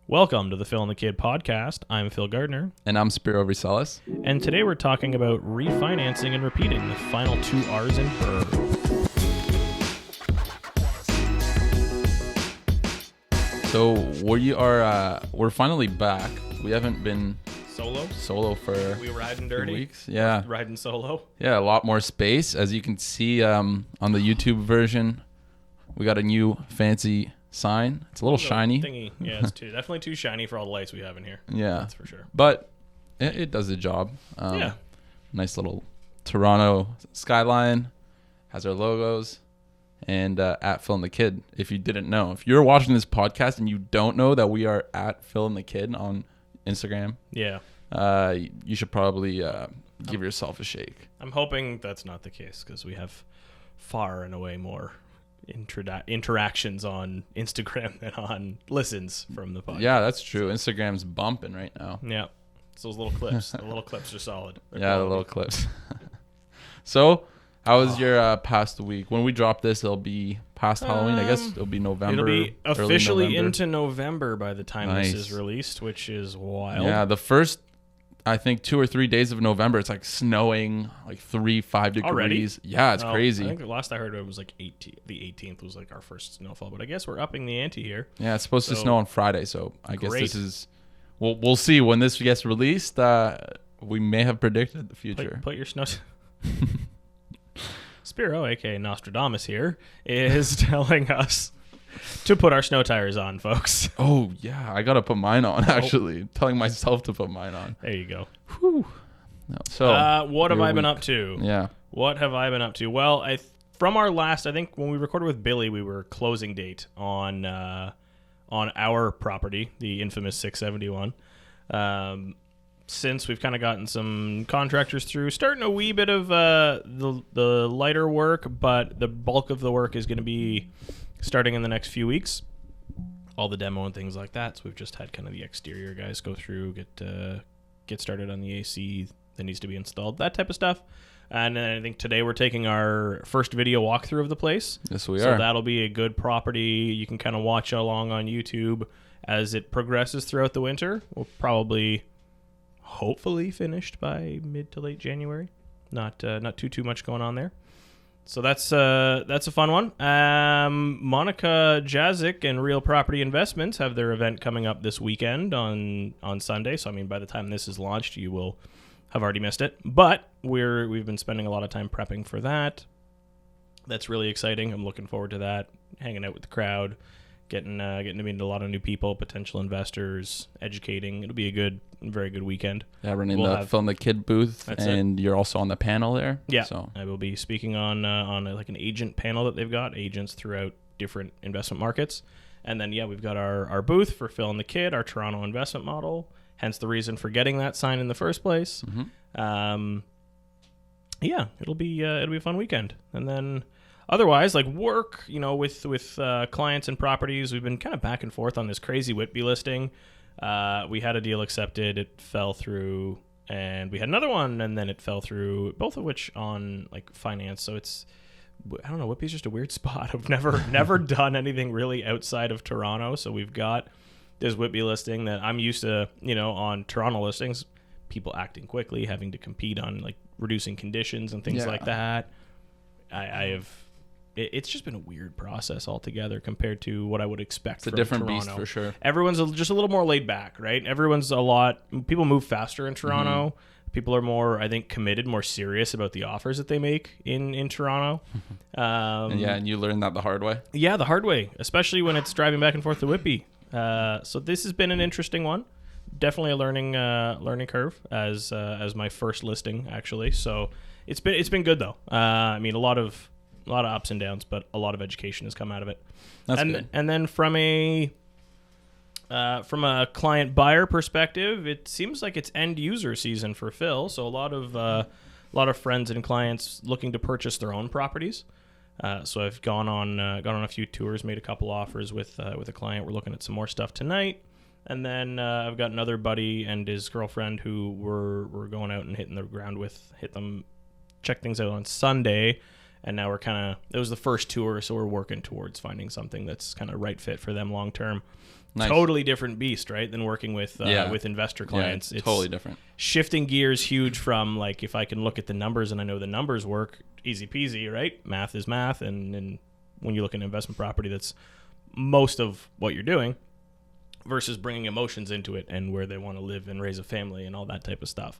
Welcome to the Phil and the Kid podcast. I'm Phil Gardner. And I'm Spiro Risalis. And today we're talking about refinancing and repeating, the final two R's in BRRRR. So we're finally back. We haven't been solo for We riding dirty. weeks. Yeah. Riding solo. Yeah, a lot more space. As you can see on the YouTube version, we got a new fancy sign. It's a little shiny. Thingy. Yeah, it's definitely too shiny for all the lights we have in here. Yeah. That's for sure. But it does the job. Yeah. Nice little Toronto skyline. Has our logos. And at Phil and the Kid, if you didn't know. If you're watching this podcast and you don't know that we are at Phil and the Kid on Instagram, Yeah. you should probably give yourself a shake. I'm hoping that's not the case because we have far and away more interactions on Instagram than on listens from the podcast. Yeah, that's true. Instagram's bumping right now. Yeah. It's those little clips. The little clips are solid. They're Yeah, quality. the little clips. So, how was your past week? When we drop this, it'll be past Halloween. I guess it'll be November. It'll be early officially November. into November by the time Nice. this is released, which is wild. Yeah, the first, I think, 2 or 3 days of November, it's like snowing, like 3-5 degrees. Already? Yeah, it's Oh, crazy. I think the last I heard it was like 18. The 18th was like our first snowfall, but I guess we're upping the ante here. Yeah, it's supposed to So, snow on Friday, so I guess great. this is. We'll see when this gets released. We may have predicted the future. Put your snow. Spiro, aka Nostradamus, here is telling us to put our snow tires on, folks. Oh yeah, I gotta put mine on. Actually, telling myself to put mine on. There you go. Whew. No, so What have your I been week. up to? Yeah. What have I been up to? Well, from our last, I think when we recorded with Billy, we were closing date on our property, the infamous 671. Since we've kind of gotten some contractors through, starting a wee bit of the lighter work, but the bulk of the work is going to be starting in the next few weeks. All the demo and things like that. So we've just had kind of the exterior guys go through, get started on the AC that needs to be installed, that type of stuff. And then I think today we're taking our first video walkthrough of the place. Yes, we So are. that'll be a good property. You can kind of watch along on YouTube as it progresses throughout the winter. We'll probably, hopefully, finished by mid to late January. Not too much going on there. So that's a fun one. Monica Jazik and Real Property Investments have their event coming up this weekend on Sunday. So I mean, by the time this is launched, you will have already missed it. But we've been spending a lot of time prepping for that. That's really exciting. I'm looking forward to that. Hanging out with the crowd, getting to meet a lot of new people, potential investors, educating. It'll be a very good weekend. Yeah, running We'll the have- Phil and the Kid booth, That's and you're also on the panel there. Yeah, So I will be speaking on like an agent panel that they've got, agents throughout different investment markets. And then, we've got our booth for Phil and the Kid, our Toronto investment model, hence the reason for getting that sign in the first place. Mhm. It'll be a fun weekend. And then otherwise, like work, with clients and properties, we've been kind of back and forth on this crazy Whitby listing. We had a deal accepted, it fell through, and we had another one, and then it fell through, both of which on like finance. So I don't know, Whitby's just a weird spot. I've never done anything really outside of Toronto. So we've got this Whitby listing that I'm used to, on Toronto listings, people acting quickly, having to compete on like reducing conditions and things Yeah. like that. It's just been a weird process altogether compared to what I would expect. It's a from different Toronto. beast for sure. Everyone's just a little more laid back, right? People move faster in Toronto. People are more, I think, committed, more serious about the offers that they make in Toronto. And you learned that the hard way. Yeah, the hard way, especially when it's driving back and forth to Whitby. So this has been an interesting one. Definitely a learning curve as my first listing, actually. So it's been good though. I mean, a lot of ups and downs, but a lot of education has come out of it. That's good. And then from a client buyer perspective, it seems like it's end user season for Phil. So a lot of friends and clients looking to purchase their own properties. So I've gone on a few tours, made a couple offers with a client. We're looking at some more stuff tonight. And then I've got another buddy and his girlfriend who we're going out and hitting the ground with, check things out on Sunday. And now it was the first tour, so we're working towards finding something that's kind of right fit for them long term. Nice. Totally different beast, right, than working with investor clients. It's totally different. Shifting gears huge from like, if I can look at the numbers and I know the numbers work, easy peasy, right? Math is math, and when you look at an investment property, that's most of what you're doing, versus bringing emotions into it and where they want to live and raise a family and all that type of stuff.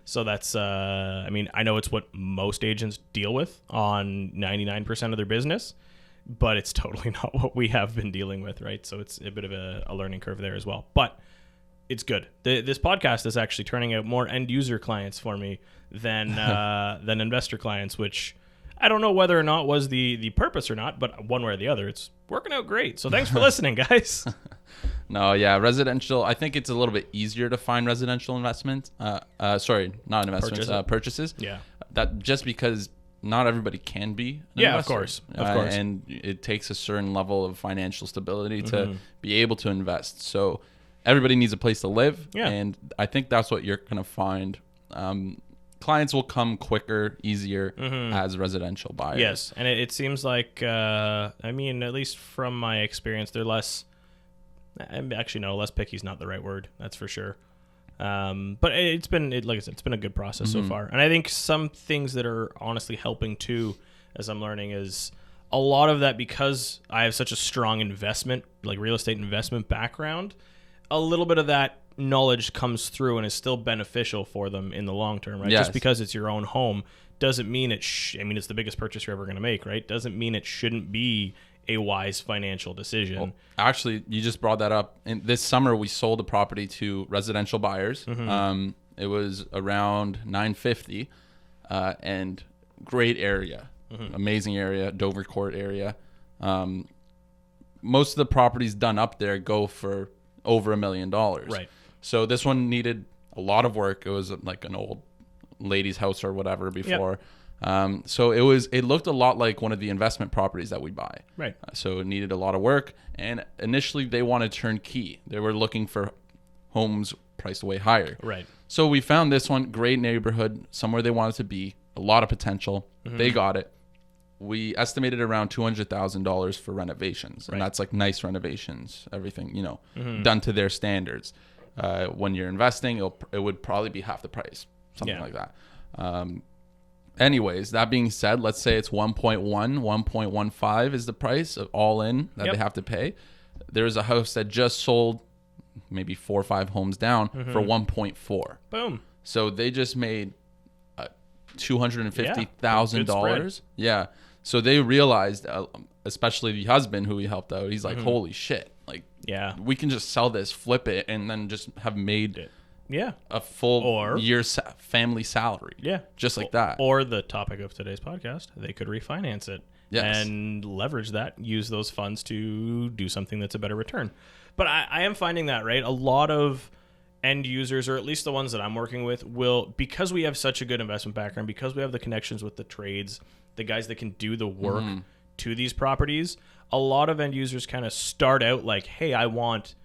So that's, I mean, I know it's what most agents deal with on 99% of their business, but it's totally not what we have been dealing with, right? So it's a bit of a learning curve there as well. But it's good. This podcast is actually turning out more end user clients for me than investor clients, which I don't know whether or not was the purpose or not, but one way or the other, it's working out great. So thanks for listening, guys. No, yeah, residential. I think it's a little bit easier to find residential investments. Sorry, not investments, purchases. Yeah. That just because not everybody can be an investor. Of course. And it takes a certain level of financial stability to be able to invest. So everybody needs a place to live. Yeah. And I think that's what you're going to find. Clients will come quicker, easier as residential buyers. Yes, and it seems like, I mean, at least from my experience, they're less... Actually, no, less picky is not the right word. That's for sure. But it's been, like I said, it's been a good process so far. And I think some things that are honestly helping too, as I'm learning, is a lot of that, because I have such a strong investment, like real estate investment background, a little bit of that knowledge comes through and is still beneficial for them in the long term, right? Yes. Just because it's your own home doesn't mean I mean, it's the biggest purchase you're ever going to make, right? Doesn't mean it shouldn't be a wise financial decision. Well, actually, you just brought that up. In this summer, we sold a property to residential buyers. It was around $950, and great area, amazing area, Dover Court area. Most of the properties done up there go for over $1 million. Right. So this one needed a lot of work. It was like an old lady's house or whatever before. Yep. So it looked a lot like one of the investment properties that we buy. Right. So it needed a lot of work. And initially they wanted turnkey. They were looking for homes priced way higher. Right. So we found this one, great neighborhood, somewhere they wanted to be, a lot of potential. They got it. We estimated around $200,000 for renovations. And that's like nice renovations, everything, done to their standards. When you're investing, it would probably be half the price, something like that. Anyways, that being said, let's say it's 1.1, 1.15 is the price of all in that they have to pay. There's a house that just sold maybe 4 or 5 homes down for 1.4. Boom. So they just made $250,000. Yeah. So they realized, especially the husband who we helped out, he's like, holy shit. Like, we can just sell this, flip it, and then just have made a full year's family salary. Yeah. Just like that. Or the topic of today's podcast, they could refinance it and leverage that, use those funds to do something that's a better return. But I am finding that, right? A lot of end users, or at least the ones that I'm working with, will, because we have such a good investment background, because we have the connections with the trades, the guys that can do the work to these properties, a lot of end users kind of start out like, hey, I want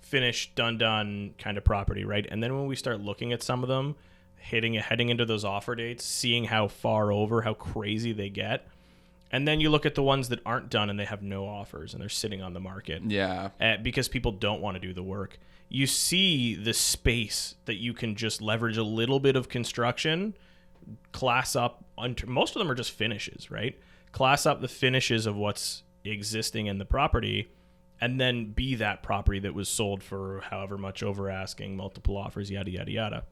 finished, done kind of property, right? And then when we start looking at some of them, heading into those offer dates, seeing how far over, how crazy they get, and then you look at the ones that aren't done and they have no offers and they're sitting on the market. Yeah. Because people don't want to do the work. You see the space that you can just leverage a little bit of construction, class up. Most of them are just finishes, right? Class up the finishes of what's existing in the property, and then be that property that was sold for however much over asking, multiple offers, yada, yada, yada.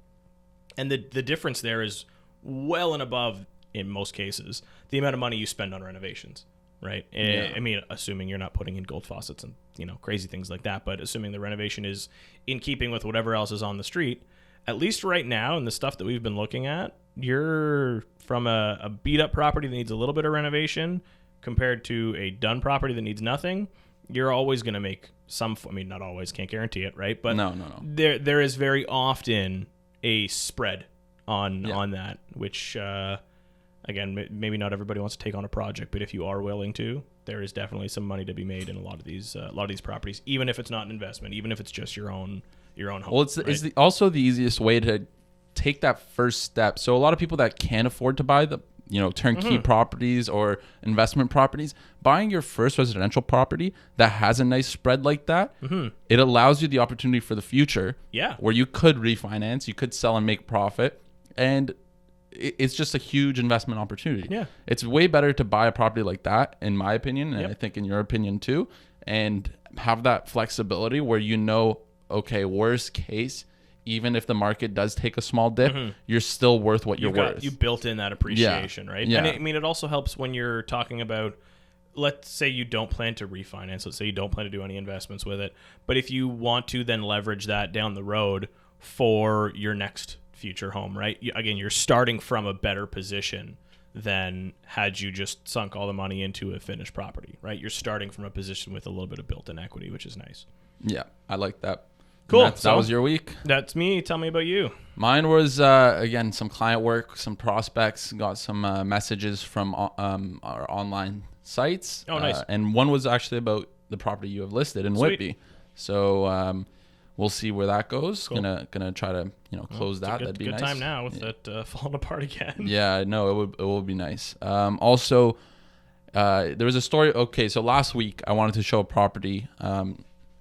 And the difference there is well and above, in most cases, the amount of money you spend on renovations, right? Yeah. I mean, assuming you're not putting in gold faucets and, crazy things like that, but assuming the renovation is in keeping with whatever else is on the street, at least right now, in the stuff that we've been looking at, you're from a beat-up property that needs a little bit of renovation compared to a done property that needs nothing, you're always going to make some, I mean, not always, can't guarantee it, right? But no. There is very often a spread on that, which, again, maybe not everybody wants to take on a project, but if you are willing to, there is definitely some money to be made in a lot of these properties, even if it's not an investment, even if it's just your own home. Well, it's also the easiest way to take that first step. So a lot of people that can't afford to buy turnkey properties or investment properties, buying your first residential property that has a nice spread like that, it allows you the opportunity for the future where you could refinance, you could sell and make profit. And it's just a huge investment opportunity. Yeah. It's way better to buy a property like that, in my opinion, and I think in your opinion too, and have that flexibility where okay, worst case, even if the market does take a small dip, you're still worth what you're worth. You built in that appreciation, right? Yeah. And it also helps when you're talking about, let's say you don't plan to refinance. Let's say you don't plan to do any investments with it. But if you want to then leverage that down the road for your next future home, right? Again, you're starting from a better position than had you just sunk all the money into a finished property, right? You're starting from a position with a little bit of built-in equity, which is nice. Yeah, I like that. Cool. That was your week? That's me. Tell me about you. Mine was, again, some client work, some prospects, got some messages from our online sites. Oh, nice. And one was actually about the property you have listed in Whitby. So we'll see where that goes. Cool. Gonna try to close that. That'd be nice. Good time now with it falling apart again. Yeah, no, it will be nice. Also, there was a story. Okay, so last week I wanted to show a property.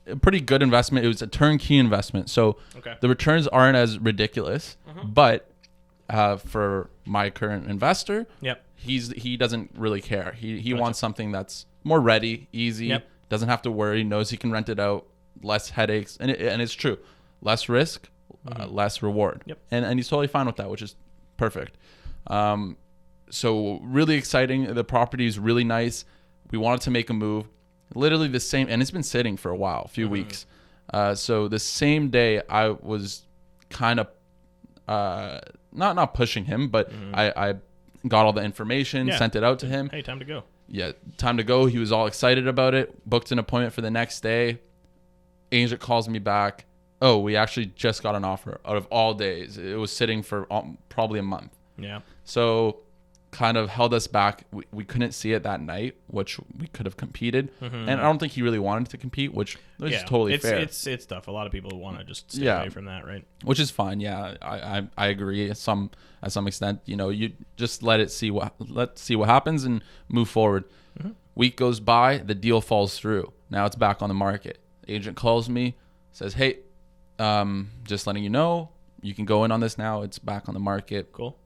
A pretty good investment. It was a turnkey investment, so the returns aren't as ridiculous. But for my current investor, he doesn't really care. He wants something that's more ready, easy, doesn't have to worry, knows he can rent it out, less headaches, and it's true, less risk, less reward, and he's totally fine with that, which is perfect. So really exciting. The property is really nice. We wanted to make a move. Literally the same, and it's been sitting for a few weeks. So the same day I was kind of not pushing him, but I got all the information, sent it out to him. Hey, time to go. Yeah, time to go. He was all excited about it. Booked an appointment for the next day. Agent calls me back. Oh, we actually just got an offer out of all days. It was sitting for probably a month. Yeah. So kind of held us back. We couldn't see it that night, which we could have competed. And I don't think he really wanted to compete, which is totally fair. It's tough. A lot of people want to just stay away from that, right? Which is fine. Yeah, I agree. At some extent, you just let's see what happens and move forward. Week goes by, the deal falls through. Now it's back on the market. Agent calls me, says, "Hey, just letting you know, you can go in on this now. It's back on the market." Cool.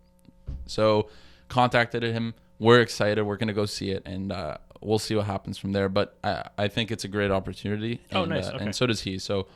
So contacted him. We're excited. We're going to go see it, and we'll see what happens from there. But I think it's a great opportunity. And, nice. Okay. And so does he. So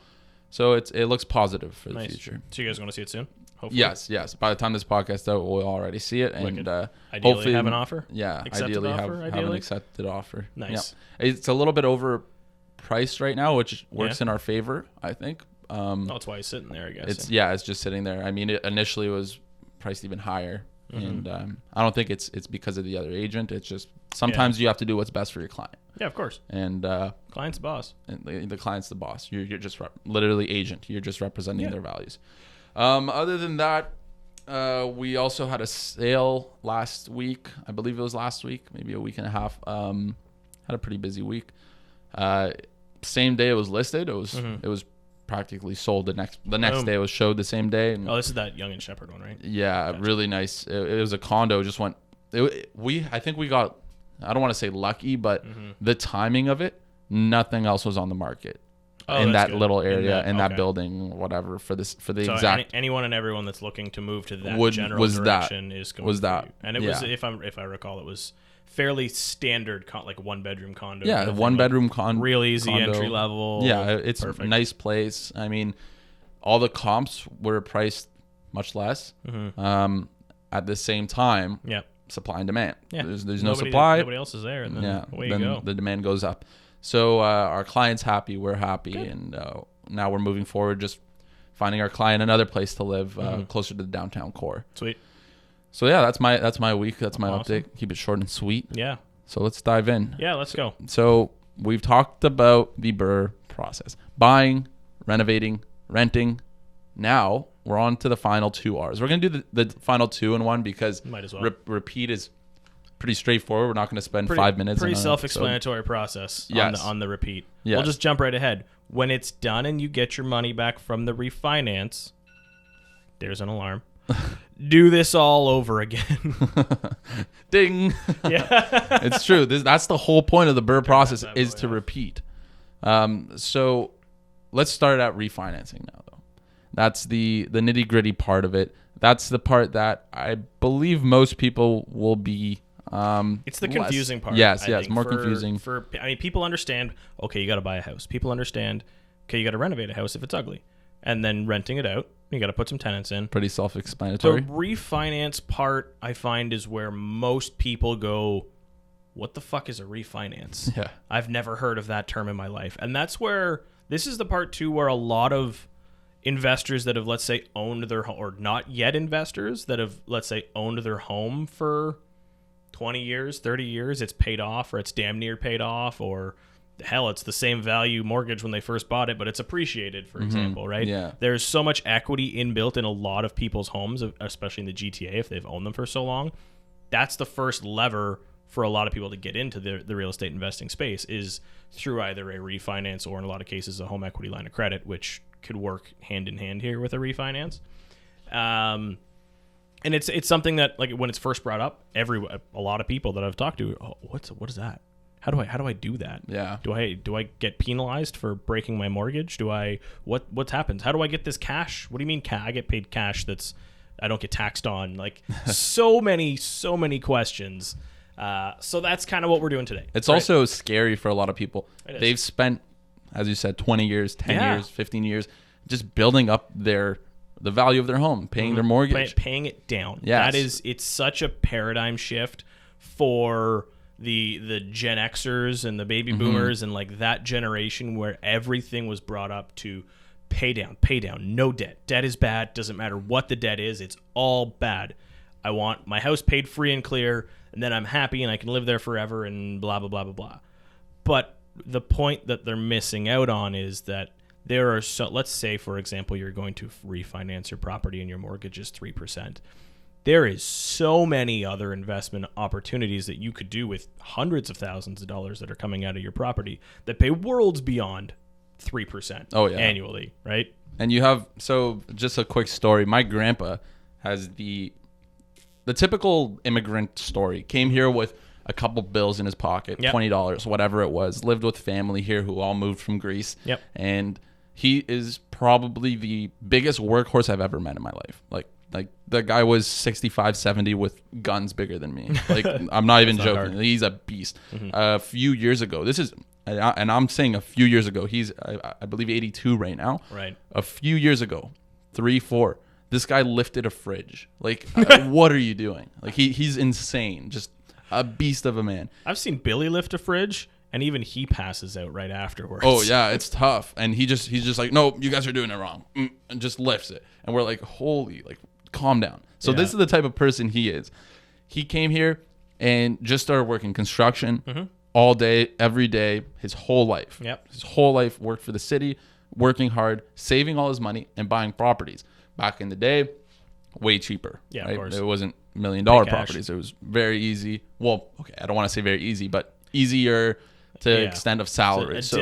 it looks positive for the future. So you guys want to see it soon? Hopefully. Yes. By the time this podcast out, we'll already see it. And ideally hopefully have an offer? Yeah. Ideally have an accepted offer. Nice. Yeah. It's a little bit overpriced right now, which works in our favor, I think. That's why he's sitting there, I guess. It's just sitting there. I mean, initially it was priced even higher. And I don't think it's because of the other agent. It's just sometimes you have to do what's best for your client. Yeah, of course. And client's the boss. And the client's the boss. You're just literally agent. You're just representing their values. Other than that, we also had a sale last week. I believe it was last week, maybe a week and a half. Had a pretty busy week. Same day it was listed. It was practically sold the next day. It was showed the same day. And this is that Young and Shepherd one, right? Yeah, gotcha. Really nice. It was a condo. Just went. I think we got. I don't want to say lucky, but the timing of it. Nothing else was on the market in that little area, in that building, whatever. For the exact anyone and everyone that's looking to move to that general direction is going. Was that? And it was, if I recall, it was fairly standard, like 1-bedroom condo. Yeah, 1-bedroom condo. Real easy entry level. Yeah, it's perfect. A nice place. I mean, all the comps were priced much less. At the same time, supply and demand. Yeah. There's no supply. Nobody else is there, and then away you go. The demand goes up. So our client's happy. We're happy, and now we're moving forward. Just finding our client another place to live closer to the downtown core. Sweet. So yeah, that's my week. That's my update. Keep it short and sweet. Yeah. So let's dive in. Yeah, let's go. So we've talked about the BRRRR process: buying, renovating, renting. Now we're on to the final 2 R's. We're gonna do the final 2 in one because might as well. Repeat is pretty straightforward. We're not gonna spend 5 minutes. Pretty self-explanatory process. On the repeat. Yes. We'll just jump right ahead. When it's done and you get your money back from the refinance, there's an alarm. do this all over again. Ding. Yeah. It's true. That's the whole point of the BRRRR process that is way to off. repeat. So let's start at refinancing now, though. That's the nitty gritty part of it. That's the part that I believe most people will be. It's the confusing part. Yes, I yes, think, more confusing. I mean, people understand. Okay, you got to buy a house. People understand. Okay, you got to renovate a house if it's ugly, and then renting it out. You got to put some tenants in. Pretty The self-explanatory. refinance part, I find, is where most people go, what the fuck is a refinance? Yeah. I've never heard of that term in my life. And that's where, this is the part too where a lot of investors that have, let's say, owned their home, or not yet investors that have, let's say, owned their home for 20 years, 30 years, it's paid off, or it's damn near paid off, or hell, it's the same value mortgage when they first bought it, but it's appreciated, for example, right? Yeah. There's so much equity inbuilt in a lot of people's homes, especially in the GTA, if they've owned them for so long. That's the first lever for a lot of people to get into the real estate investing space, is through either a refinance or, in a lot of cases, a home equity line of credit, which could work hand in hand here with a refinance. And it's something that, like, when it's first brought up, a lot of people that I've talked to, what is that? How do I do that? Yeah. Do I get penalized for breaking my mortgage? What happens? How do I get this cash? What do you mean I get paid cash I don't get taxed on? Like, so many questions. So that's kind of what we're doing today. It's right? also scary for a lot of people. It is. They've spent, as you said, 20 years, 10 Yeah. years, 15 years, just building up the value of their home, paying their mortgage. Paying it down. Yes. It's such a paradigm shift for the Gen Xers and the baby boomers and, like, that generation where everything was brought up to pay down, no debt. Debt is bad. Doesn't matter what the debt is. It's all bad. I want my house paid free and clear, and then I'm happy and I can live there forever and blah, blah, blah, blah, blah. But the point that they're missing out on is that there are let's say, for example, you're going to refinance your property and your mortgage is 3%. There is so many other investment opportunities that you could do with hundreds of thousands of dollars that are coming out of your property that pay worlds beyond 3% annually, right? And you have, so just a quick story. My grandpa has the typical immigrant story. Came here with a couple bills in his pocket, Yep. $20, whatever it was. Lived with family here who all moved from Greece. Yep. And he is probably the biggest workhorse I've ever met in my life. Like the guy was 65, 70 with guns bigger than me. Like, I'm not even joking. hard. He's a beast. A few years ago, and I'm saying a few years ago, he's, I believe, 82 right now. Right. A few years ago, 3, 4, this guy lifted a fridge. Like, what are you doing? Like, he's insane. Just a beast of a man. I've seen Billy lift a fridge, and even he passes out right afterwards. Oh yeah, it's tough. And he's just like, no, you guys are doing it wrong, and just lifts it. And we're like, holy, like, calm down. So this is the type of person he is. He came here and just started working construction all day, every day, his whole life. Yep. His whole life worked for the city, working hard, saving all his money, and buying properties. Back in the day, way cheaper. Yeah, right? of course. It wasn't $1 million properties. It was very easy. Well, okay, I don't want to say very easy, but easier to extent of salary. It's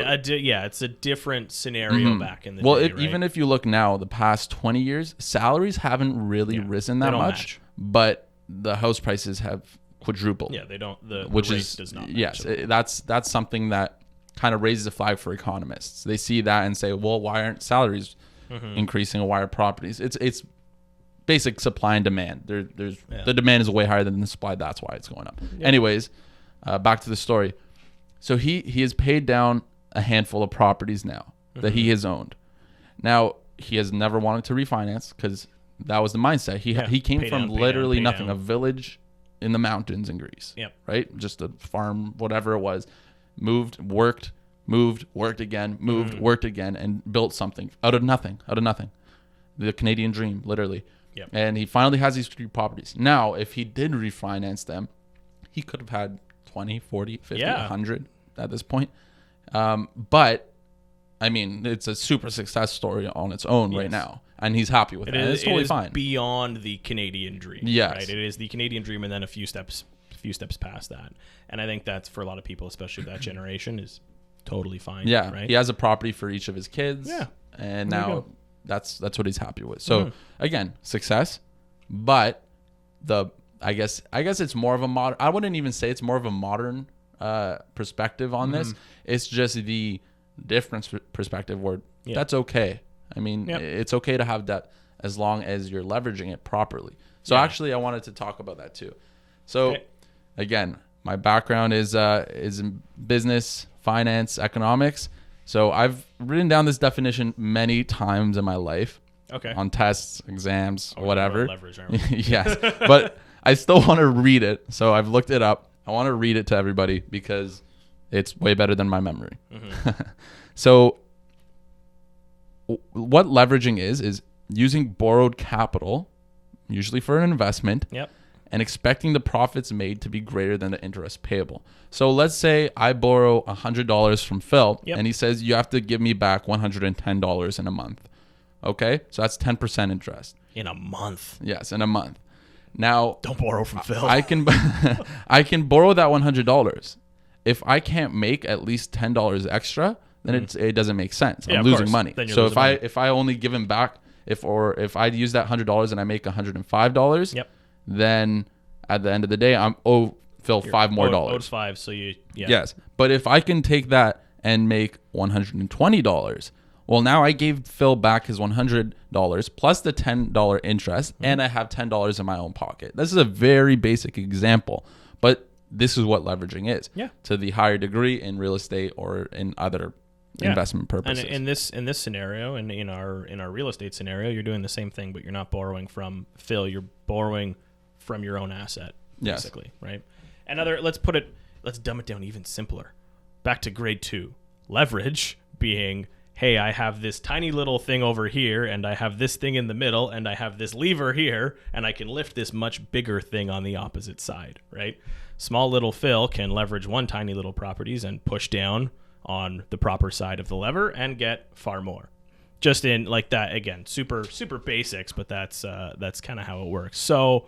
a different scenario back in the day, right? Even if you look now, the past 20 years, salaries haven't really risen that don't much, match. but the house prices have quadrupled. Yeah, they don't. The which rate is does not. yes, match. that's something that kind of raises a flag for economists. They see that and say, well, why aren't salaries increasing, or why are properties? It's basic supply and demand. The demand is way higher than the supply. That's why it's going up. Yeah. Anyways, back to the story. So he has paid down a handful of properties now that he has owned. Now, he has never wanted to refinance because that was the mindset. He came from literally nothing, a village in the mountains in Greece. Yep. Right? Just a farm, whatever it was. Moved, worked again, worked again, and built something out of nothing. The Canadian dream, literally. Yep. And he finally has these 3 properties. Now, if he did refinance them, he could have had 20, 40, 50, 100 at this point. But, I mean, it's a super success story on its own right now. And he's happy with it. It's totally fine. Beyond the Canadian dream. Yes. Right? It is the Canadian dream and then a few steps past that. And I think that's, for a lot of people, especially that generation, is totally fine. Yeah. Right? He has a property for each of his kids. Yeah. And There you now go. that's what he's happy with. So, again, success. But I guess it's more of a modern. I wouldn't even say it's more of a modern perspective on this. It's just the different perspective where that's okay. I mean, it's okay to have debt as long as you're leveraging it properly. So actually, I wanted to talk about that too. So again, my background is in business, finance, economics. So I've written down this definition many times in my life. Okay. On tests, exams, whatever. Leverage, aren't we? Yes, but I still want to read it. So I've looked it up. I want to read it to everybody because it's way better than my memory. So what leveraging is using borrowed capital, usually for an investment, and expecting the profits made to be greater than the interest payable. So let's say I borrow $100 from Phil, and he says you have to give me back $110 in a month. Okay, so that's 10% interest. In a month. Yes, in a month. Now, don't borrow from Phil. I can borrow that $100. If I can't make at least $10 extra, then it doesn't make sense. I'm losing money. So if I only give him back, if I use that $100 and I make $105, then at the end of the day I'm Phil $5 more. Owed $5, so yes. But if I can take that and make $120. Well, now I gave Phil back his $100 plus the $10 interest, and I have $10 in my own pocket. This is a very basic example, but this is what leveraging is to the higher degree in real estate or in other investment purposes. And in this scenario, and in our real estate scenario, you're doing the same thing, but you're not borrowing from Phil. You're borrowing from your own asset, basically, right? Let's dumb it down even simpler. Back to grade 2, leverage being, hey, I have this tiny little thing over here, and I have this thing in the middle, and I have this lever here, and I can lift this much bigger thing on the opposite side, right? Small little Phil can leverage one tiny little properties and push down on the proper side of the lever and get far more. Just in like that, again, super basics, but that's kind of how it works. So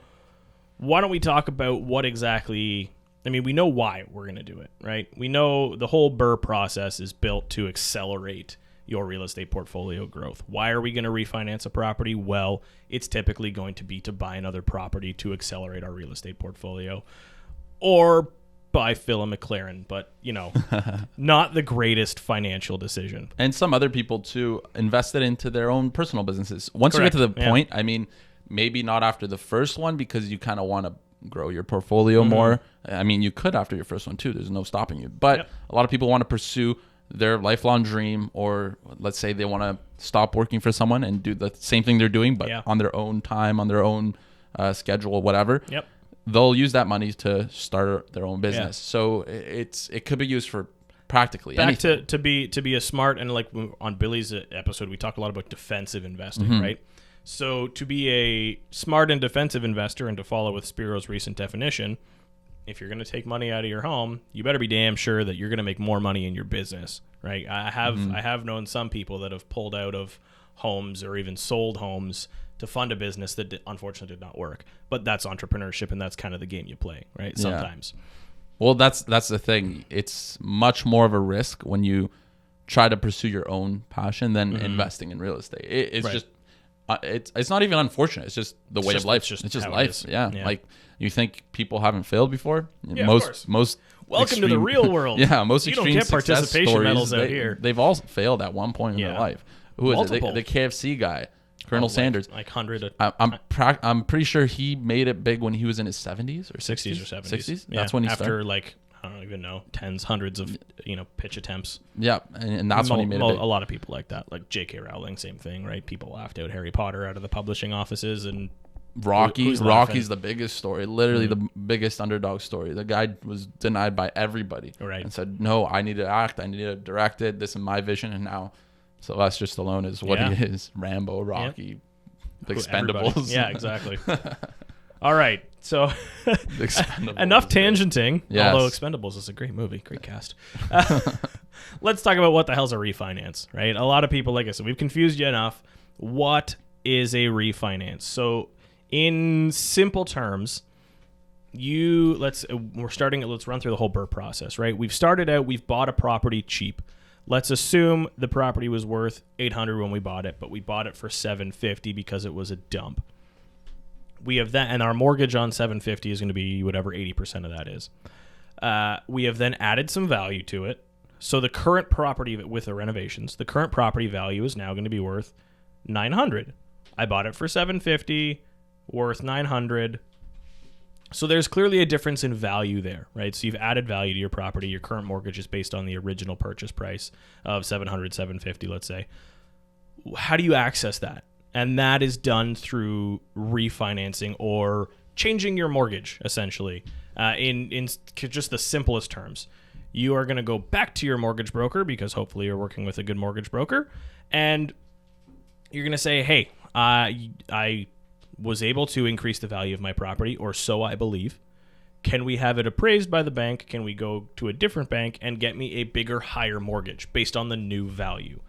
why don't we talk about what exactly... I mean, we know why we're going to do it, right? We know the whole BRRRR process is built to accelerate your real estate portfolio growth. Why are we going to refinance a property? Well, it's typically going to be to buy another property to accelerate our real estate portfolio, or buy Phil and McLaren, but not the greatest financial decision. And some other people too invested into their own personal businesses. Once you get to the point, I mean, maybe not after the first one because you kind of want to grow your portfolio more. I mean, you could after your first one too. There's no stopping you. But a lot of people want to pursue their lifelong dream, or let's say they want to stop working for someone and do the same thing they're doing, but on their own time, on their own schedule, whatever. They'll use that money to start their own business. So it could be used for practically anything. To be a smart, and like on Billy's episode, we talked a lot about defensive investing, right? So to be a smart and defensive investor, and to follow with Spiro's recent definition, if you're going to take money out of your home, you better be damn sure that you're going to make more money in your business, right? I have known some people that have pulled out of homes or even sold homes to fund a business that unfortunately did not work. But that's entrepreneurship, and that's kind of the game you play, right? Sometimes. Well, that's the thing. It's much more of a risk when you try to pursue your own passion than investing in real estate. It's just it's not even unfortunate. It's just the way of life. It's just life. Yeah. Like, you think people haven't failed before? Yeah, most welcome to the real world. Yeah, most you extreme don't get participation stories, medals out here. They've all failed at one point in their life. Who is it? The KFC guy, Colonel Sanders. Like 100. I'm pretty sure he made it big when he was in his 70s or 60s or 70s. 60s. Yeah, that's when he started. After I don't even know, tens, hundreds of pitch attempts. Yeah, and that's when he made it big. A lot of people like that, like J.K. Rowling, same thing, right? People laughed out Harry Potter out of the publishing offices, and Rocky's the biggest story, literally the biggest underdog story. The guy was denied by everybody, right? And said, "No, I need to act. I need to direct it. This is my vision." And now Sylvester Stallone is what he is: Rambo, Rocky, the Expendables. Yeah, exactly. All right, so enough tangenting. Yes. Although Expendables is a great movie, great cast. Let's talk about what the hell's a refinance, right? A lot of people, like I said, we've confused you enough. What is a refinance? So, in simple terms, let's run through the whole BRRRR process, right? We've bought a property cheap. Let's assume the property was worth $800 when we bought it, but we bought it for $750 because it was a dump. We have that, and our mortgage on 750 is going to be whatever 80% of that is. We have then added some value to it. So the current property with the renovations, the current property value is now going to be worth 900. I bought it for 750, worth 900. So there's clearly a difference in value there, right? So you've added value to your property. Your current mortgage is based on the original purchase price of 700, 750, let's say. How do you access that? And that is done through refinancing or changing your mortgage, essentially. In just the simplest terms, you are going to go back to your mortgage broker, because hopefully you're working with a good mortgage broker, and you're going to say, hey, I was able to increase the value of my property, or so I believe. Can we have it appraised by the bank? Can we go to a different bank and get me a bigger, higher mortgage based on the new value?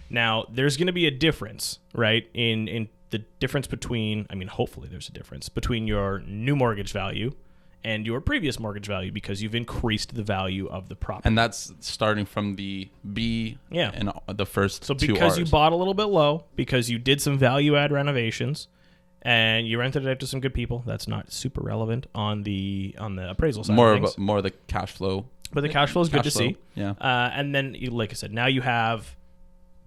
Now, there's going to be a difference, right, in the difference between, hopefully there's a difference between your new mortgage value and your previous mortgage value, because you've increased the value of the property. And that's starting from the B and the first so two because Rs. You bought a little bit low, because you did some value add renovations, and you rented it out to some good people. That's not super relevant on the appraisal side of things. More the cash flow. But the cash flow is good to see. Yeah. And then, like I said, now you have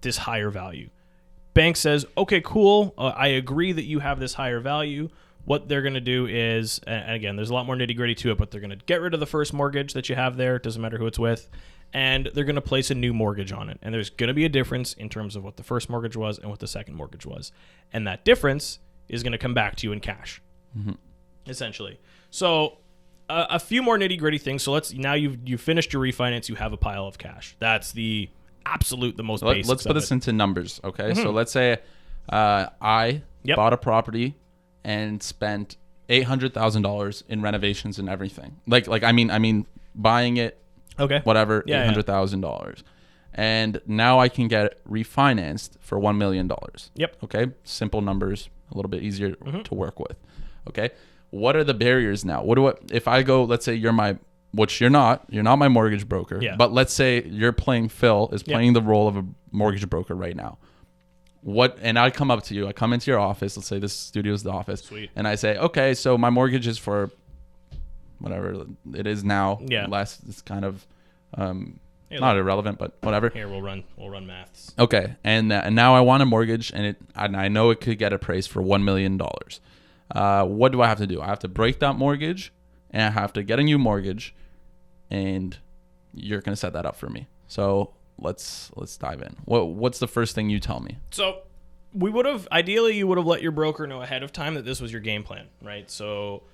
this higher value. Bank says, okay, cool. I agree that you have this higher value. What they're going to do is, and again, there's a lot more nitty gritty to it, but they're going to get rid of the first mortgage that you have there. It doesn't matter who it's with. And they're going to place a new mortgage on it. And there's going to be a difference in terms of what the first mortgage was and what the second mortgage was. And that difference is going to come back to you in cash, essentially. So a few more nitty gritty things. So now you've finished your refinance. You have a pile of cash. That's the most basic. Let's put this into numbers, okay? So let's say I bought a property and spent $800,000 in renovations and everything. I mean buying it, okay, whatever, $800,000, and now I can get it refinanced for $1 million. Yep. Okay, simple numbers, a little bit easier to work with. Okay, what are the barriers now? If I go? Let's say you're not my mortgage broker. Yeah. But let's say Phil is playing the role of a mortgage broker right now. And I come up to you, I come into your office, let's say this studio is the office. Sweet. And I say, okay, so my mortgage is for whatever it is now. Yeah. Less, it's kind of not irrelevant, but whatever. Here, we'll run maths. Okay. And now I want a mortgage, and I know it could get appraised for $1 million. What do I have to do? I have to break that mortgage, and I have to get a new mortgage, and you're going to set that up for me. So let's dive in. What's the first thing you tell me? So you would have let your broker know ahead of time that this was your game plan, right? So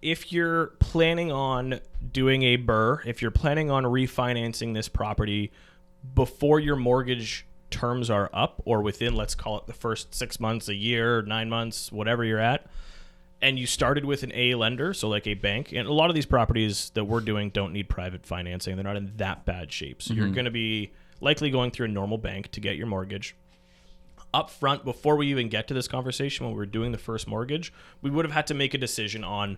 if you're planning on doing a BRRRR, if you're planning on refinancing this property before your mortgage terms are up, or within, let's call it the first 6 months, a year, 9 months, whatever you're at, and you started with an A lender, so like a bank, and a lot of these properties that we're doing don't need private financing. They're not in that bad shape. So you're going to be likely going through a normal bank to get your mortgage. Up front, before we even get to this conversation, when we were doing the first mortgage, we would have had to make a decision on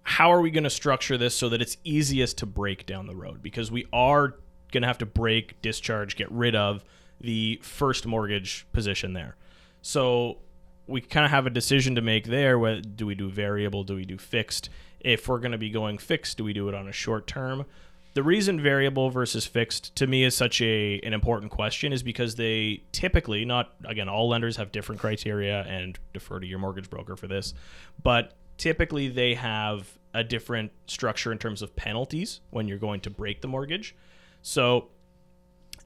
how are we going to structure this so that it's easiest to break down the road, because we are going to have to break, discharge, get rid of the first mortgage position there. So we kind of have a decision to make there. Do we do variable? Do we do fixed? If we're going to be going fixed, do we do it on a short term? The reason variable versus fixed to me is such an important question is because they typically, not, again, all lenders have different criteria, and defer to your mortgage broker for this, but typically they have a different structure in terms of penalties when you're going to break the mortgage. So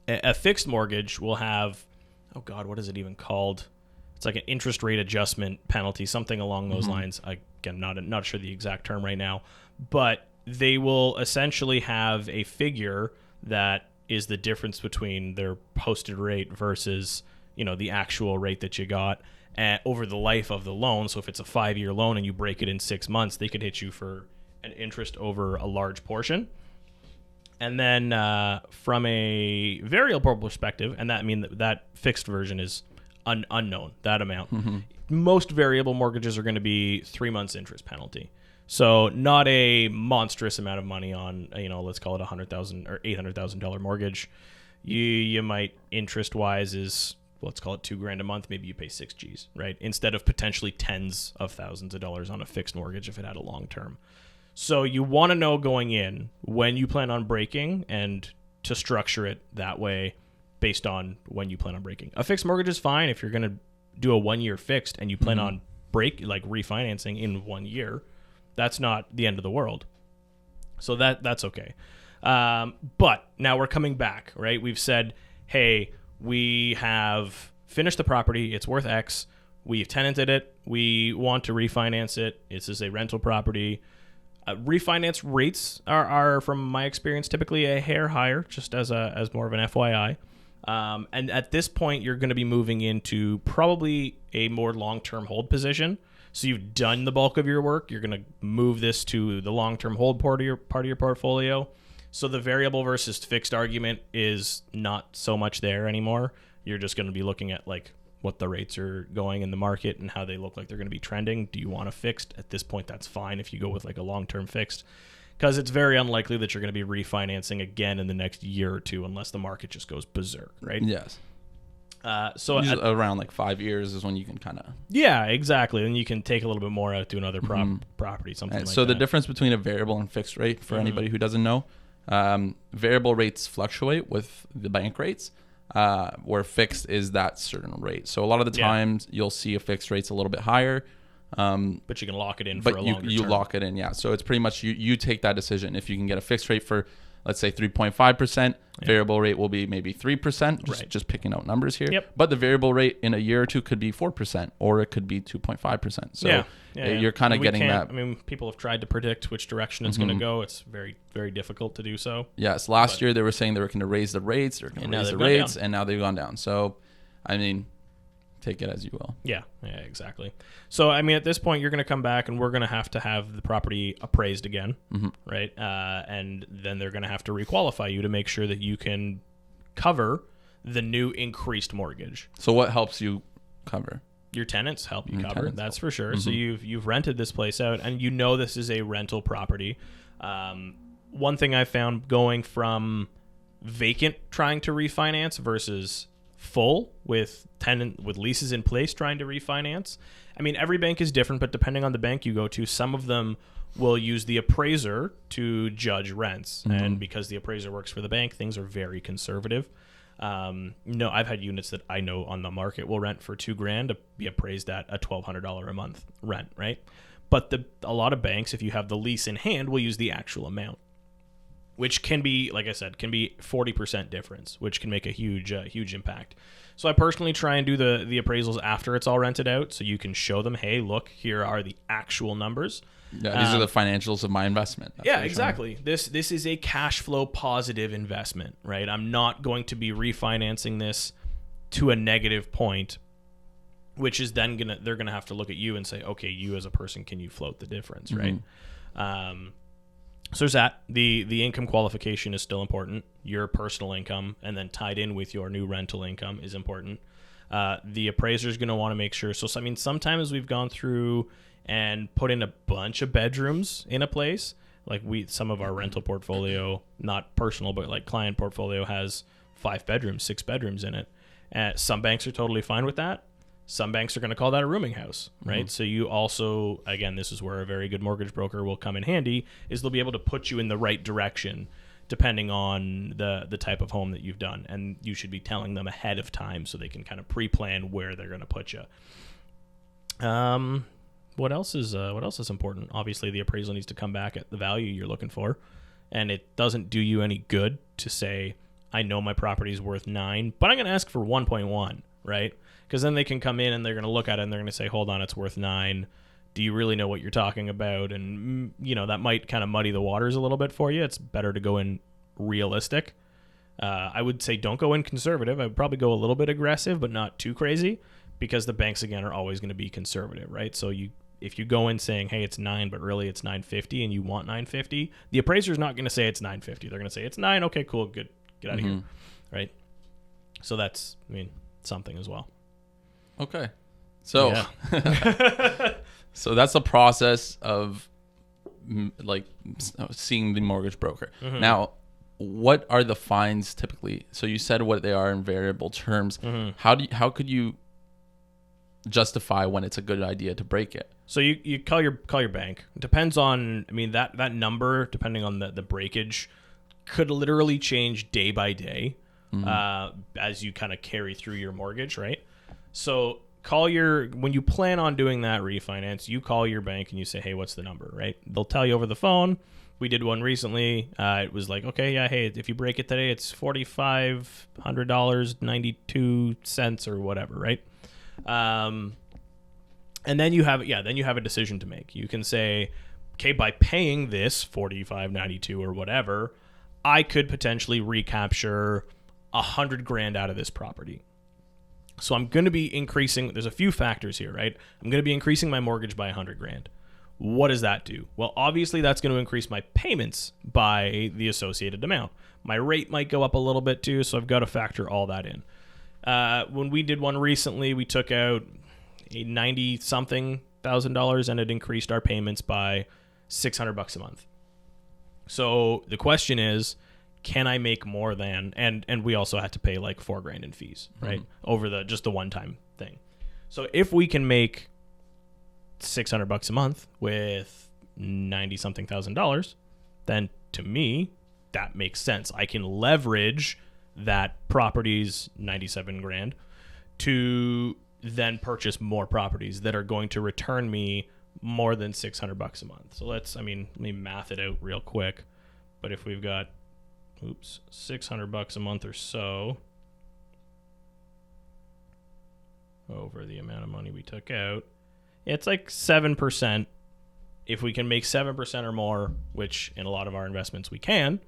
a fixed mortgage will have, what is it even called? It's like an interest rate adjustment penalty, something along those lines. Again, not sure the exact term right now, but they will essentially have a figure that is the difference between their posted rate versus, the actual rate that you got over the life of the loan. So if it's a 5-year loan and you break it in 6 months, they could hit you for an interest over a large portion. And then from a variable perspective, and that fixed version is unknown, that amount. Most variable mortgages are going to be 3 months interest penalty. So not a monstrous amount of money on, let's call it $100,000 or $800,000 mortgage. You might, interest wise, is let's call it $2,000 a month, maybe you pay 6 G's, right? Instead of potentially tens of thousands of dollars on a fixed mortgage if it had a long term. So you want to know going in when you plan on breaking and to structure it that way based on when you plan on breaking. A fixed mortgage is fine if you're going to do a 1 year fixed and you plan on refinancing in 1 year. That's not the end of the world. So that's okay. But now we're coming back, right? We've said, hey, we have finished the property. It's worth X. We've tenanted it. We want to refinance it. This is a rental property. Refinance rates are, from my experience, typically a hair higher, just as more of an FYI. And at this point, you're going to be moving into probably a more long-term hold position. So you've done the bulk of your work. You're going to move this to the long-term hold part of your portfolio. So the variable versus fixed argument is not so much there anymore. You're just going to be looking at like what the rates are going in the market and how they look like they're going to be trending. Do you want a fixed? At this point, that's fine if you go with like a long-term fixed, because it's very unlikely that you're going to be refinancing again in the next year or two unless the market just goes berserk, right? Yes. So around like 5 years is when you can kind of... Yeah, exactly. And you can take a little bit more out to another property, something like that. So the difference between a variable and fixed rate, for anybody who doesn't know, variable rates fluctuate with the bank rates, where fixed is that certain rate. So a lot of the times you'll see a fixed rate's a little bit higher. But you can lock it in for a longer term. You lock it in, yeah. So it's pretty much you take that decision. If you can get a fixed rate for, let's say, 3.5%, variable rate will be maybe 3%, just picking out numbers here. Yep. But the variable rate in a year or two could be 4%, or it could be 2.5%. So you're kind of getting that. I mean, people have tried to predict which direction it's going to go. It's very, very difficult to do so. Yes. Last year they were saying they were going to raise the rates, and now they've gone down. So, I mean, take it as you will. Yeah, exactly. So, I mean, at this point, you're going to come back and we're going to have the property appraised again, right? And then they're going to have to requalify you to make sure that you can cover the new increased mortgage. So what helps you cover? Your tenants help you cover, that's for sure. So you've rented this place out and you know this is a rental property. One thing I found going from vacant trying to refinance versus full with leases in place trying to refinance. I mean, every bank is different, but depending on the bank you go to, some of them will use the appraiser to judge rents. And because the appraiser works for the bank, things are very conservative. No, I've had units that I know on the market will rent for $2,000 to be appraised at a $1,200 a month rent, right? But a lot of banks, if you have the lease in hand, will use the actual amount, which can be, like I said, can be 40% difference, which can make a huge impact. So I personally try and do the appraisals after it's all rented out, so you can show them, hey, look, here are the actual numbers. Yeah, these are the financials of my investment. Yeah, exactly. This is a cash flow positive investment, right? I'm not going to be refinancing this to a negative point, which is then they're gonna have to look at you and say, okay, you as a person, can you float the difference, right? So there's that. The income qualification is still important. Your personal income, and then tied in with your new rental income, is important. The appraiser is going to want to make sure. So, I mean, sometimes we've gone through and put in a bunch of bedrooms in a place. Like some of our rental portfolio, not personal, but like client portfolio, has 5 bedrooms, 6 bedrooms in it. Some banks are totally fine with that. Some banks are going to call that a rooming house, right? So you also, again, this is where a very good mortgage broker will come in handy, is they'll be able to put you in the right direction depending on the type of home that you've done. And you should be telling them ahead of time so they can kind of pre-plan where they're going to put you. What else is important? Obviously, the appraisal needs to come back at the value you're looking for. And it doesn't do you any good to say, I know my property is worth 9, but I'm going to ask for 1.1, right? Because then they can come in and they're going to look at it and they're going to say, hold on, it's worth 9. Do you really know what you're talking about? And, that might kind of muddy the waters a little bit for you. It's better to go in realistic. I would say don't go in conservative. I would probably go a little bit aggressive, but not too crazy, because the banks, again, are always going to be conservative, right? So if you go in saying, hey, it's 9, but really it's 950 and you want 950, the appraiser's not going to say it's 950. They're going to say it's 9. Okay, cool, good. Get out of here, right? So that's, something as well. Okay. So, so that's the process of like seeing the mortgage broker. Now, what are the fines typically? So you said what they are in variable terms. How could you justify when it's a good idea to break it? So you call your bank. It depends on, I mean, that number, depending on the breakage, could literally change day by day as you kind of carry through your mortgage, right? So when you plan on doing that refinance, you call your bank and you say, hey, what's the number, right? They'll tell you over the phone. We did one recently. It was like, okay, yeah, hey, if you break it today, it's $4,500.92 or whatever, right? And then you have a decision to make. You can say, okay, by paying this $45.92 or whatever, I could potentially recapture $100,000 out of this property. So I'm going to be increasing. There's a few factors here, right? I'm going to be increasing my mortgage by $100,000. What does that do? Well, obviously that's going to increase my payments by the associated amount. My rate might go up a little bit too, so I've got to factor all that in. When we did one recently, we took out a $90-something thousand, and it increased our payments by $600 a month. So the question is, can I make more than, and we also had to pay like $4,000 in fees, right? Over just the one-time thing. So if we can make $600 a month with $90-something thousand, then to me, that makes sense. I can leverage that property's $97,000 to then purchase more properties that are going to return me more than $600 a month. So let me math it out real quick. But if we've got, $600 a month or so over the amount of money we took out, it's like 7%. If we can make 7% or more, which in a lot of our investments we can,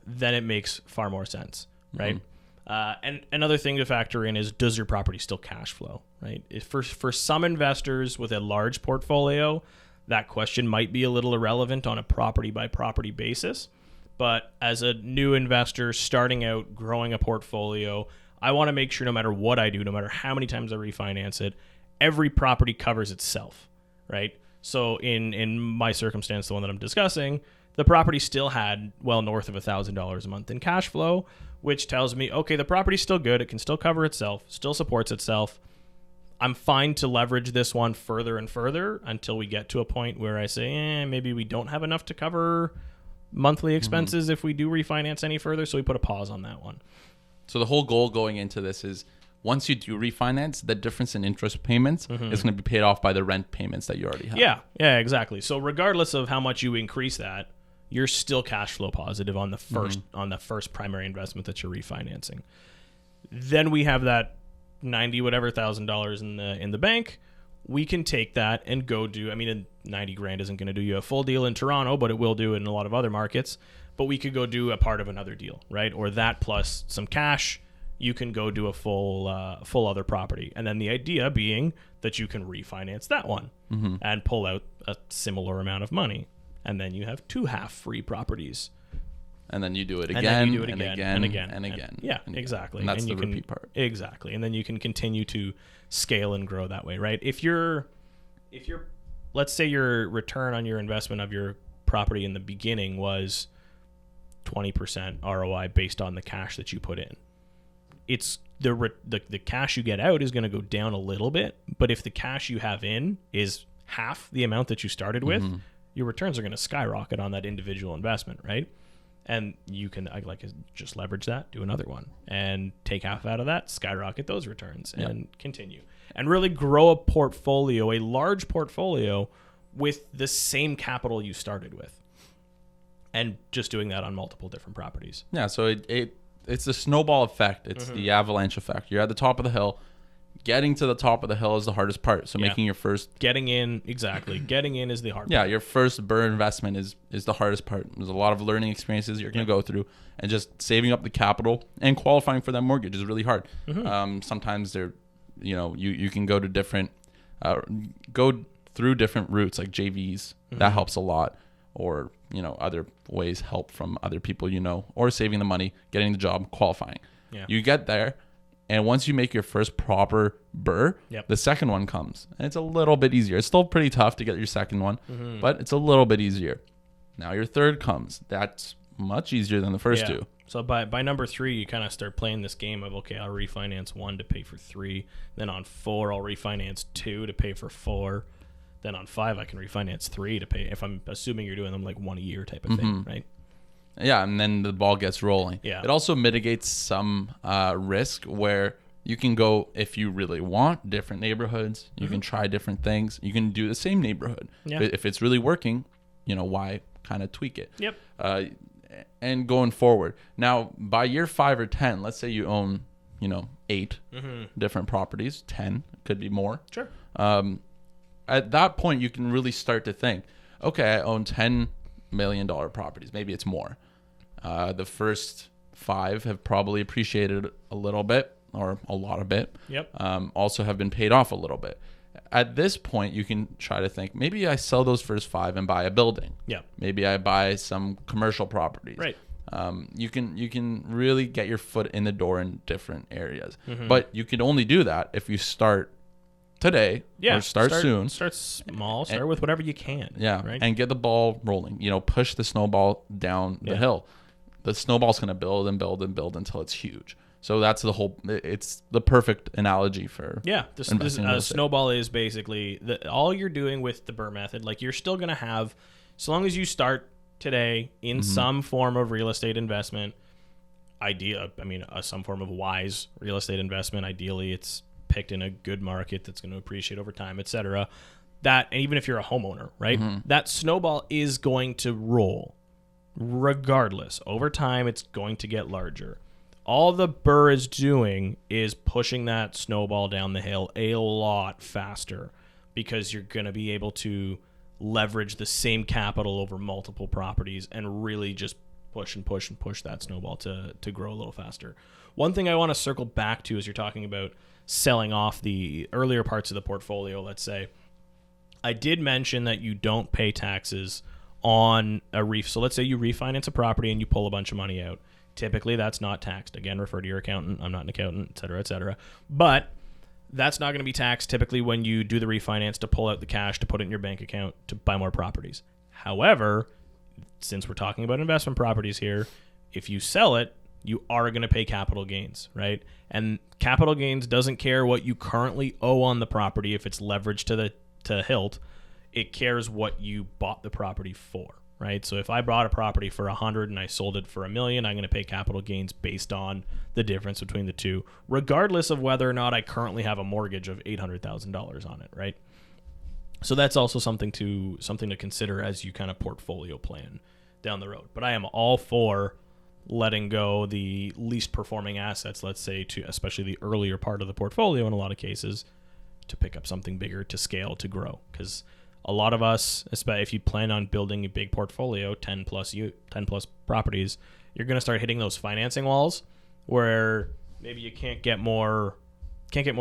then it makes far more sense, right? And another thing to factor in is, does your property still cash flow, right? For some investors with a large portfolio, that question might be a little irrelevant on a property-by-property basis. But as a new investor starting out, growing a portfolio, I want to make sure no matter what I do, no matter how many times I refinance it, every property covers itself, right? So in my circumstance, the one that I'm discussing, the property still had well north of $1,000 a month in cash flow, which tells me, okay, the property's still good. It can still cover itself, still supports itself. I'm fine to leverage this one further and further until we get to a point where I say, maybe we don't have enough to cover monthly expenses if we do refinance any further. So we put a pause on that one. So the whole goal going into this is, once you do refinance, the difference in interest payments is going to be paid off by the rent payments that you already have. Yeah, exactly. So regardless of how much you increase that, you're still cash flow positive on the first primary investment that you're refinancing. Then we have that $90,000 in the bank. We can take that and go do, $90,000 isn't going to do you a full deal in Toronto, but it will do in a lot of other markets. But we could go do a part of another deal, right? Or that plus some cash, you can go do a full other property. And then the idea being that you can refinance that one and pull out a similar amount of money. And then you have 2 half-free properties. And then you do it again, and again. Yeah, exactly. And that's the repeat part. Exactly. And then you can continue to scale and grow that way, right? If you're let's say your return on your investment of your property in the beginning was 20% ROI based on the cash that you put in. It's the cash you get out is going to go down a little bit, but if the cash you have in is half the amount that you started with, your returns are going to skyrocket on that individual investment, right? And you can just leverage that, do another one, and take half out of that, skyrocket those returns, and continue. And really grow a portfolio, a large portfolio, with the same capital you started with. And just doing that on multiple different properties. Yeah, so it's the snowball effect. It's the avalanche effect. You're at the top of the hill. Getting to the top of the hill is the hardest part. So making your first... Getting in is the hard part. Yeah, your first BRRRR investment is the hardest part. There's a lot of learning experiences you're going to go through. And just saving up the capital and qualifying for that mortgage is really hard. Sometimes you can go to different... go through different routes like JVs. That helps a lot. Or, other ways help from other people or saving the money, getting the job, qualifying. Yeah. You get there. And once you make your first proper BRRRR, the second one comes. And it's a little bit easier. It's still pretty tough to get your second one, but it's a little bit easier. Now your third comes. That's much easier than the first two. So by number 3, you kind of start playing this game of, okay, I'll refinance 1 to pay for 3. Then on 4, I'll refinance 2 to pay for 4. Then on 5, I can refinance 3 to pay, if I'm assuming you're doing them like 1 a year type of thing, right? Yeah, and then the ball gets rolling. Yeah. It also mitigates some risk where you can go, if you really want, different neighborhoods. You can try different things. You can do the same neighborhood. Yeah. If it's really working, why kind of tweak it? Yep. And going forward. Now, by year 5 or 10, let's say you own, 8 different properties, 10, could be more. Sure. At that point, you can really start to think, okay, I own $10 million properties. Maybe it's more. The first 5 have probably appreciated a little bit or a lot of bit. Yep. Also have been paid off a little bit. At this point, you can try to think, maybe I sell those first 5 and buy a building. Yeah. Maybe I buy some commercial properties. Right. You can really get your foot in the door in different areas. But you can only do that if you start today or start soon. Start small. Start with whatever you can. Yeah. Right? And get the ball rolling. Push the snowball down the hill. The snowball's going to build and build and build until it's huge. So that's it's the perfect analogy for snowball is basically all you're doing with the BRRRR method. Like, you're still going to have, so long as you start today in some form of real estate investment, some form of wise real estate investment. Ideally, it's picked in a good market that's going to appreciate over time, etc. That, and even if you're a homeowner, right, that snowball is going to roll regardless. Over time, it's going to get larger. All the BRRRR is doing is pushing that snowball down the hill a lot faster, because you're going to be able to leverage the same capital over multiple properties and really just push and push and push that snowball to grow a little faster. One thing I want to circle back to is you're talking about selling off the earlier parts of the portfolio, let's say. I did mention that you don't pay taxes on a reef. So let's say you refinance a property and you pull a bunch of money out. Typically, that's not taxed. Again, refer to your accountant. I'm not an accountant, et cetera, et cetera. But that's not going to be taxed typically when you do the refinance to pull out the cash to put it in your bank account to buy more properties. However, since we're talking about investment properties here, if you sell it, you are going to pay capital gains, right? And capital gains doesn't care what you currently owe on the property if it's leveraged to hilt. It cares what you bought the property for. Right, so if I bought a property for $100 and I sold it for $1 million, I'm going to pay capital gains based on the difference between the two, regardless of whether or not I currently have a mortgage of $800,000 on it. Right, so that's also something to consider as you kind of portfolio plan down the road. But I am all for letting go the least performing assets, let's say, to especially the earlier part of the portfolio in a lot of cases, to pick up something bigger, to scale, to grow, because a lot of us, especially if you plan on building a big portfolio, 10 plus properties, you're going to start hitting those financing walls where maybe you can't get more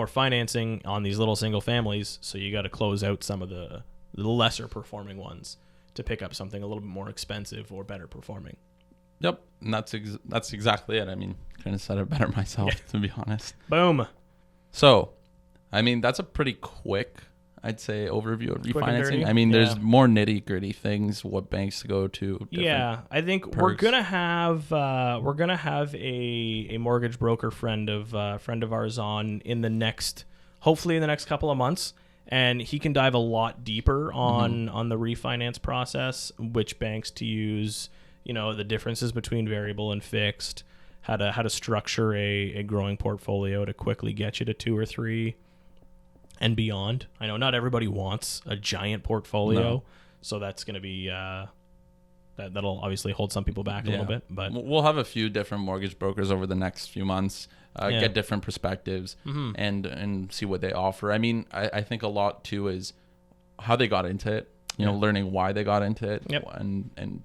financing on these little single families, so you got to close out some of the lesser performing ones to pick up something a little bit more expensive or better performing. Yep, and that's exactly it. I mean, couldn't have said it better myself, to be honest. Boom. So, I mean, that's a pretty quick, I'd say, overview of refinancing. I mean, there's more nitty gritty things, what banks to go to. Yeah, I think perks. we're gonna have a mortgage broker friend of ours on hopefully in the next couple of months, and he can dive a lot deeper on the refinance process, which banks to use, the differences between variable and fixed, how to structure a growing portfolio to quickly get you to 2 or 3. And beyond. I know not everybody wants a giant portfolio, so that's going to be that'll obviously hold some people back a little bit. But we'll have a few different mortgage brokers over the next few months, get different perspectives, and see what they offer. I mean, I think a lot too is how they got into it. Learning why they got into it, and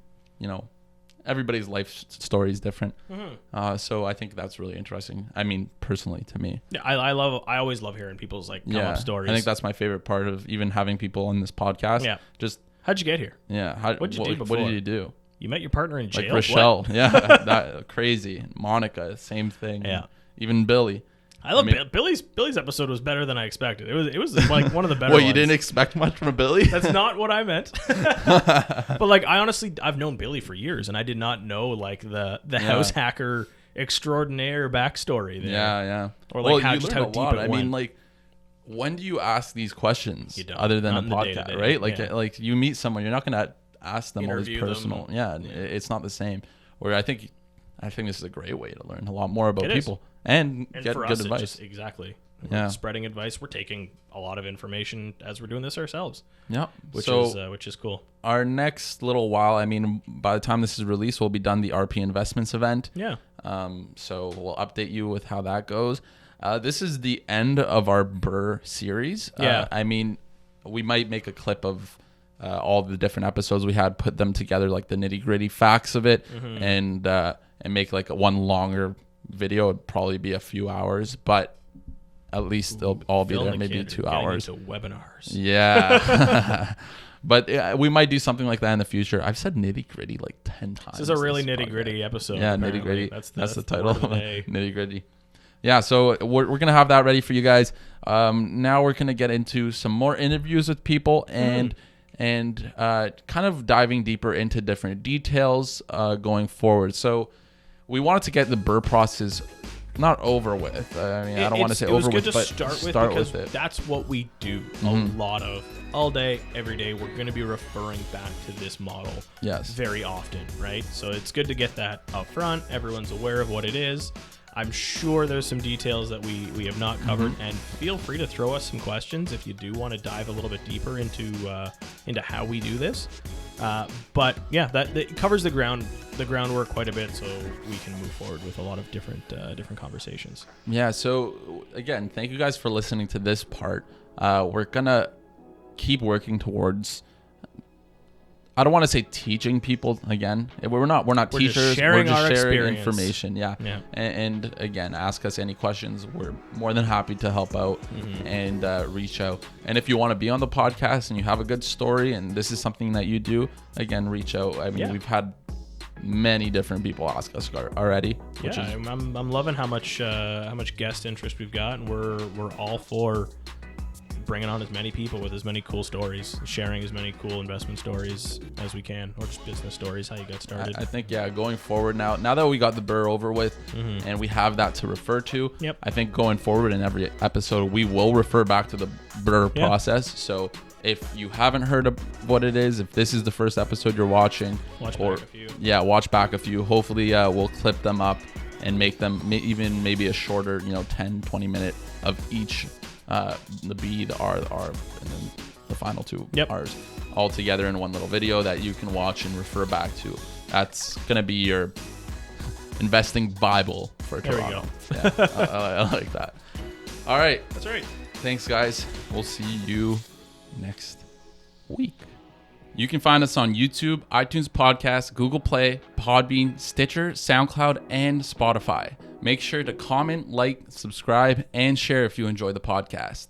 everybody's life story is different. So I think that's really interesting. I mean, personally, to me. Yeah, I always love hearing people's come up stories. I think that's my favorite part of even having people on this podcast. Yeah. Just how'd you get here? Yeah. What'd you do before? What did you do? You met your partner in jail? Like Rochelle. Yeah. That crazy. Monica, same thing. Yeah. Even Billy. I love Billy's episode was better than I expected. It was like one of the better Well, you ones. didn't expect much from Billy? That's not what I meant. But like, I've known Billy for years, and I did not know like the house hacker extraordinaire backstory there. Yeah. Or like how you just learn how a deep lot. it I went. mean, like, when do you ask these questions You don't. other than Not a in the podcast, day-to-day, right? Like, yeah. like you meet someone, you're not gonna ask them Interview all these personal. them. Yeah, it's not the same. Where I think this is a great way to learn a lot more about It is. people and get for good us, advice. Exactly. Yeah. We're spreading advice. We're taking a lot of information as we're doing this ourselves. Yeah, Which is cool. Our next little while, I mean, by the time this is released, we'll be done the RP Investments event. Yeah. So we'll update you with how that goes. This is the end of our BRRRR series. Yeah. I mean, we might make a clip of all the different episodes we had, put them together, like the nitty gritty facts of it, and make like one longer video. It'd probably be a few hours, but at least they'll all be Phil there, and the maybe Kid are 2 getting hours. into webinars. Yeah. But we might do something like that in the future. I've said nitty gritty like 10 times. This is a really this nitty gritty podcast. episode. Yeah, apparently. nitty gritty. That's the title. word of the day. Nitty gritty. Yeah, so we're going to have that ready for you guys. Now we're going to get into some more interviews with people and kind of diving deeper into different details going forward. So we wanted to get the BRRRR process not over with. I mean, I don't want to say over with, but start with it. That's what we do a lot of all day, every day. We're going to be referring back to this model very often, right? So it's good to get that up front. Everyone's aware of what it is. I'm sure there's some details that we have not covered, and feel free to throw us some questions if you do want to dive a little bit deeper into how we do this. But yeah, that covers the groundwork quite a bit, so we can move forward with a lot of different conversations. Yeah. So again, thank you guys for listening to this part. We're gonna keep working towards. I don't want to say teaching people again. We're not teachers. Sharing we're just our sharing experience. information. Yeah. And again, ask us any questions. We're more than happy to help out and reach out. And if you want to be on the podcast and you have a good story and this is something that you do, again, reach out. I mean, we've had many different people ask us already. Which is, I'm loving how much guest interest we've got, and we're all for bringing on as many people with as many cool stories, sharing as many cool investment stories as we can, or just business stories, how you got started. I think, going forward now that we got the BRRRR over with and we have that to refer to, I think going forward in every episode, we will refer back to the BRRRR process. So if you haven't heard of what it is, if this is the first episode you're watching, watch back a few. Hopefully we'll clip them up and make them even maybe a shorter, 10, 20 minute of each the B, the R, and then the final two R's all together in one little video that you can watch and refer back to. That's going to be your investing Bible for Toronto. There we go. I like that. All right. That's right. Thanks, guys. We'll see you next week. You can find us on YouTube, iTunes Podcast, Google Play, Podbean, Stitcher, SoundCloud, and Spotify. Make sure to comment, like, subscribe, and share if you enjoy the podcast.